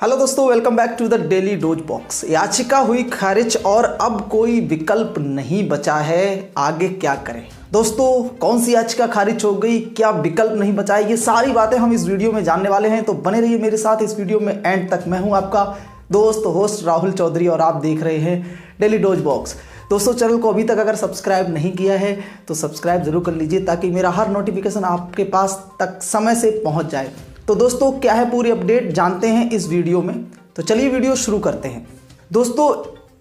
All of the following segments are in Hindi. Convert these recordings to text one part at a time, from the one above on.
हेलो दोस्तों, welcome back to the daily dose box. याचिका हुई खारिज और अब कोई विकल्प नहीं बचा है, आगे क्या करें। दोस्तों, कौन सी याचिका खारिज हो गई, क्या विकल्प नहीं बचा है, ये सारी बातें हम इस वीडियो में जानने वाले हैं। तो बने रहिए मेरे साथ इस वीडियो में एंड तक। मैं हूं आपका दोस्त होस्ट राहुल चौधरी और आप देख रहे हैं डेली डोज बॉक्स। दोस्तों, चैनल को अभी तक अगर सब्सक्राइब नहीं किया है तो सब्सक्राइब जरूर कर लीजिए ताकि मेरा हर नोटिफिकेशन आपके पास तक समय से पहुंच जाए। तो दोस्तों, क्या है पूरी अपडेट जानते हैं इस वीडियो में। तो चलिए वीडियो शुरू करते हैं। दोस्तों,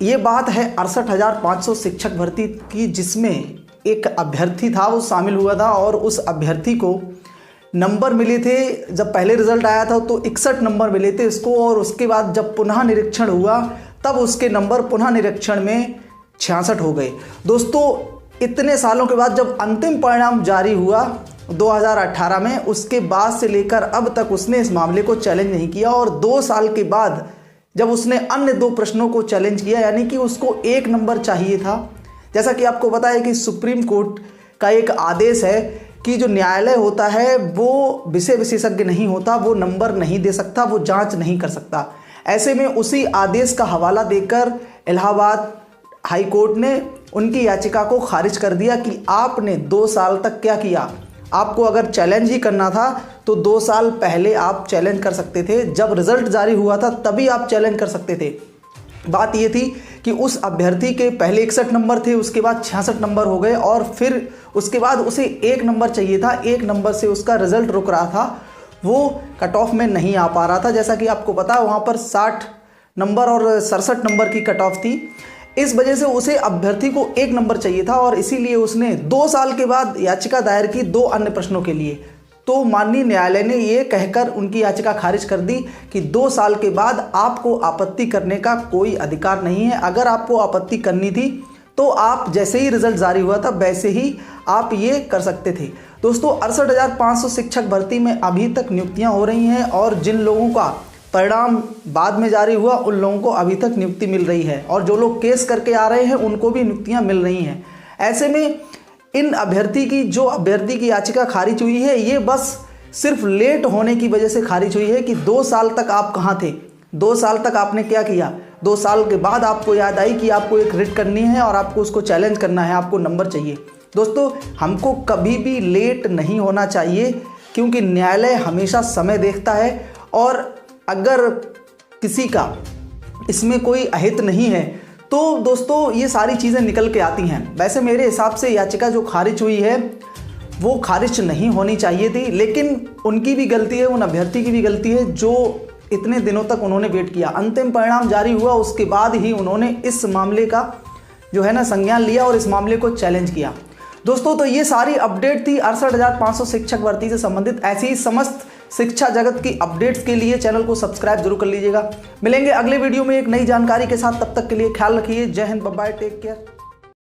ये बात है 68,500 शिक्षक भर्ती की, जिसमें एक अभ्यर्थी था वो शामिल हुआ था और उस अभ्यर्थी को नंबर मिले थे। जब पहले रिजल्ट आया था तो 61 नंबर मिले थे इसको, और उसके बाद जब पुनः निरीक्षण हुआ तब उसके नंबर पुनः निरीक्षण में 66 हो गए। दोस्तों, इतने सालों के बाद जब अंतिम परिणाम जारी हुआ 2018 में, उसके बाद से लेकर अब तक उसने इस मामले को चैलेंज नहीं किया। और 2 साल के बाद जब उसने अन्य 2 प्रश्नों को चैलेंज किया, यानी कि उसको 1 नंबर चाहिए था। जैसा कि आपको पता है कि सुप्रीम कोर्ट का एक आदेश है कि जो न्यायालय होता है वो विषय विशेषज्ञ नहीं होता, वो नंबर नहीं दे सकता, वो जांच नहीं कर सकता। ऐसे में उसी आदेश का हवाला देकर इलाहाबाद हाई कोर्ट ने उनकी याचिका को खारिज कर दिया कि आपने 2 साल तक क्या किया। आपको अगर चैलेंज ही करना था तो 2 साल पहले आप चैलेंज कर सकते थे, जब रिजल्ट जारी हुआ था तभी आप चैलेंज कर सकते थे। बात ये थी कि उस अभ्यर्थी के पहले 61 नंबर थे, उसके बाद 66 नंबर हो गए और फिर उसके बाद उसे 1 नंबर चाहिए था। 1 नंबर से उसका रिजल्ट रुक रहा था, वो कट ऑफ में नहीं आ पा रहा था। जैसा कि आपको पता है, वहाँ पर 60 नंबर और 67 नंबर की कट ऑफ थी। इस वजह से उसे अभ्यर्थी को 1 नंबर चाहिए था और इसीलिए उसने 2 साल के बाद याचिका दायर की 2 अन्य प्रश्नों के लिए। तो माननीय न्यायालय ने ये कहकर उनकी याचिका खारिज कर दी कि 2 साल के बाद आपको आपत्ति करने का कोई अधिकार नहीं है। अगर आपको आपत्ति करनी थी तो आप जैसे ही रिजल्ट जारी हुआ था वैसे ही आप ये कर सकते थे। दोस्तों, 68,500 शिक्षक भर्ती में अभी तक नियुक्तियां हो रही हैं और जिन लोगों का परिणाम बाद में जारी हुआ उन लोगों को अभी तक नियुक्ति मिल रही है, और जो लोग केस करके आ रहे हैं उनको भी नियुक्तियां मिल रही हैं। ऐसे में इन अभ्यर्थी की याचिका खारिज हुई है, ये बस सिर्फ लेट होने की वजह से खारिज हुई है कि 2 साल तक आप कहाँ थे, 2 साल तक आपने क्या किया। 2 साल के बाद आपको याद आई कि आपको एक रिट करनी है और आपको उसको चैलेंज करना है, आपको नंबर चाहिए। दोस्तों, हमको कभी भी लेट नहीं होना चाहिए, क्योंकि न्यायालय हमेशा समय देखता है और अगर किसी का इसमें कोई अहित नहीं है तो दोस्तों ये सारी चीज़ें निकल के आती हैं। वैसे मेरे हिसाब से याचिका जो खारिज हुई है वो खारिज नहीं होनी चाहिए थी, लेकिन उनकी भी गलती है, उन अभ्यर्थी की भी गलती है जो इतने दिनों तक उन्होंने वेट किया। अंतिम परिणाम जारी हुआ उसके बाद ही उन्होंने इस मामले का जो है ना संज्ञान लिया और इस मामले को चैलेंज किया। दोस्तों, तो ये सारी अपडेट थी 68,500 शिक्षक भर्ती से संबंधित। ऐसी ही समस्त शिक्षा जगत की अपडेट्स के लिए चैनल को सब्सक्राइब जरूर कर लीजिएगा। मिलेंगे अगले वीडियो में एक नई जानकारी के साथ, तब तक के लिए ख्याल रखिए। जय हिंद, बाय बाय, टेक केयर।